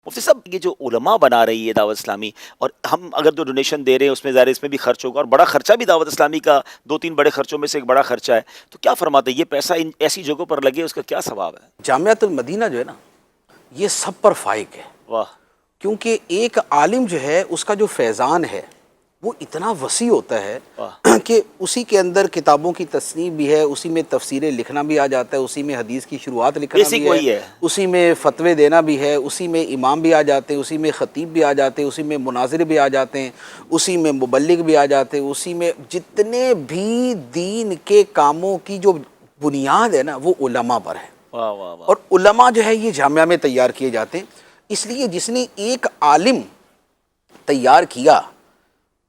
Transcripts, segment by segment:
مفتی صاحب یہ جو علماء بنا رہی ہے دعوت اسلامی، اور ہم اگر جو ڈونیشن دے رہے ہیں اس میں ظاہر اس میں بھی خرچ ہوگا، اور بڑا خرچہ بھی دعوت اسلامی کا 2-3 بڑے خرچوں میں سے ایک بڑا خرچہ ہے، تو کیا فرماتے ہیں یہ پیسہ ان ایسی جگہوں پر لگے اس کا کیا ثواب ہے؟ جامعۃ المدینہ جو ہے نا یہ سب پر فائق ہے، واہ، کیونکہ ایک عالم جو ہے اس کا جو فیضان ہے وہ اتنا وسیع ہوتا ہے واہ، کہ اسی کے اندر کتابوں کی تصنیف بھی ہے، اسی میں تفسیریں لکھنا بھی آ جاتا ہے، اسی میں حدیث کی شروعات لکھنا بیسک بھی وہی ہے۔ اسی میں فتوے دینا بھی ہے، اسی میں امام بھی آ جاتے ہیں، اسی میں خطیب بھی آ جاتے ہیں، اسی میں مناظر بھی آ جاتے ہیں، اسی میں مبلغ بھی آ جاتے ہیں، اسی میں جتنے بھی دین کے کاموں کی جو بنیاد ہے نا وہ علماء پر ہے، واہ واہ واہ، اور علماء جو ہے یہ جامعہ میں تیار کیے جاتے ہیں۔ اس لیے جس نے ایک عالم تیار کیا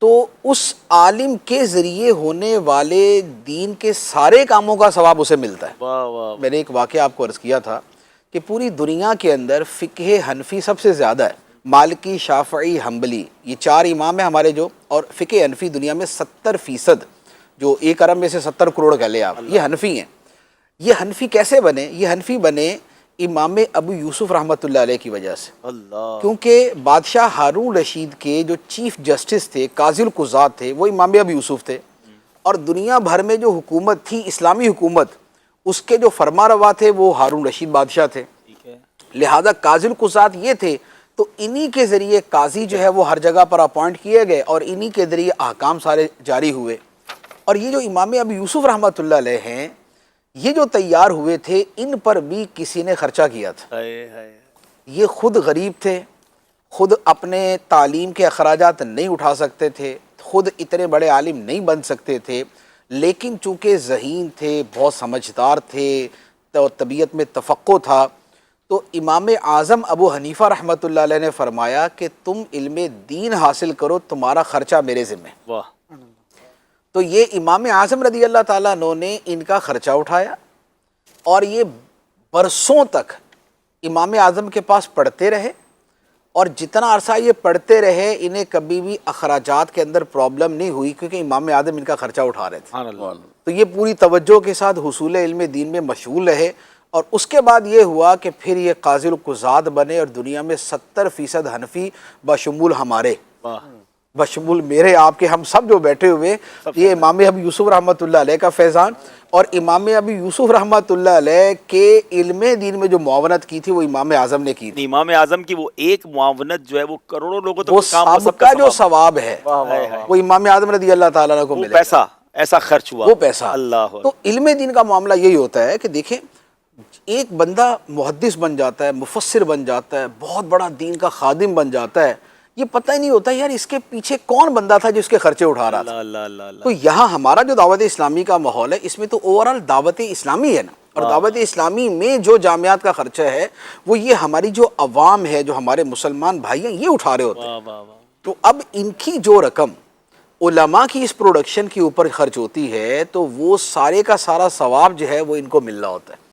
تو اس عالم کے ذریعے ہونے والے دین کے سارے کاموں کا ثواب اسے ملتا ہے۔ واہ واہ، میں نے ایک واقعہ آپ کو عرض کیا تھا کہ پوری دنیا کے اندر فقہ حنفی سب سے زیادہ ہے، مالکی، شافعی، حنبلی، یہ 4 امام ہیں ہمارے جو، اور فقہ حنفی دنیا میں 70%، جو 1 ارب میں سے 70 کروڑ کہہ لیں آپ، یہ حنفی ہیں۔ یہ حنفی کیسے بنے؟ یہ حنفی بنے امام ابو یوسف رحمۃ اللہ علیہ کی وجہ سے، اللہ، کیونکہ بادشاہ ہارون رشید کے جو چیف جسٹس تھے، قاضی القضات تھے، وہ امام ابو یوسف تھے، اور دنیا بھر میں جو حکومت تھی اسلامی حکومت، اس کے جو فرما روا تھے وہ ہارون رشید بادشاہ تھے، ٹھیک ہے، لہذا قاضی القضات یہ تھے، تو انہی کے ذریعے قاضی جو ہے وہ ہر جگہ پر اپوائنٹ کیے گئے، اور انہی کے ذریعے احکام سارے جاری ہوئے۔ اور یہ جو امام ابو یوسف رحمۃ اللہ علیہ ہیں، یہ جو تیار ہوئے تھے، ان پر بھی کسی نے خرچہ کیا تھا۔ ہائے ہائے، یہ خود غریب تھے، خود اپنے تعلیم کے اخراجات نہیں اٹھا سکتے تھے، خود اتنے بڑے عالم نہیں بن سکتے تھے، لیکن چونکہ ذہین تھے، بہت سمجھدار تھے، تو طبیعت میں تفقہ تھا، تو امام اعظم ابو حنیفہ رحمۃ اللہ علیہ نے فرمایا کہ تم علم دین حاصل کرو، تمہارا خرچہ میرے ذمہ۔ واہ، تو یہ امام اعظم رضی اللہ تعالیٰ عنہ نے ان کا خرچہ اٹھایا، اور یہ برسوں تک امام اعظم کے پاس پڑھتے رہے، اور جتنا عرصہ یہ پڑھتے رہے انہیں کبھی بھی اخراجات کے اندر پرابلم نہیں ہوئی، کیونکہ امام اعظم ان کا خرچہ اٹھا رہے تھے۔ سبحان اللہ، تو یہ پوری توجہ کے ساتھ حصول علم دین میں مشغول رہے، اور اس کے بعد یہ ہوا کہ پھر یہ قاضی القضات بنے، اور دنیا میں 70% حنفی بشمول ہمارے، واہ، بشمول میرے، آپ کے، ہم سب جو بیٹھے ہوئے، یہ امام ابو یوسف رحمۃ اللہ علیہ کا فیضان، اور امام ابو یوسف رحمۃ اللہ علیہ کے علم دین میں جو معاونت کی تھی وہ امام اعظم نے کی تھی۔ امام اعظم کی وہ ایک معاونت جو ہے وہ کروڑوں لوگوں وہ تک کام، سب کا جو ثواب ہے وہ امام اعظم رضی اللہ تعالیٰ عنہ کو وہ ملے، پیسہ ایسا خرچ ہوا، وہ پیسہ۔ اللہ، تو علم دین کا معاملہ یہی ہوتا ہے کہ دیکھیں، ایک بندہ محدث بن جاتا ہے، مفسر بن جاتا ہے، بہت بڑا دین کا خادم بن جاتا ہے، یہ پتہ ہی نہیں ہوتا یار اس کے پیچھے کون بندہ تھا جو اس کے خرچے اٹھا رہا تھا۔ اللہ اللہ اللہ، تو یہاں ہمارا جو دعوت اسلامی کا ماحول ہے، اس میں تو اوورآل دعوت اسلامی ہے نا، اور دعوت اسلامی میں جو جامعات کا خرچہ ہے وہ یہ ہماری جو عوام ہے، جو ہمارے مسلمان بھائی ہیں، یہ اٹھا رہے ہوتے ہیں۔ واہ واہ واہ، تو اب ان کی جو رقم علماء کی اس پروڈکشن کے اوپر خرچ ہوتی ہے، تو وہ سارے کا سارا ثواب جو ہے وہ ان کو مل رہا ہوتا ہے۔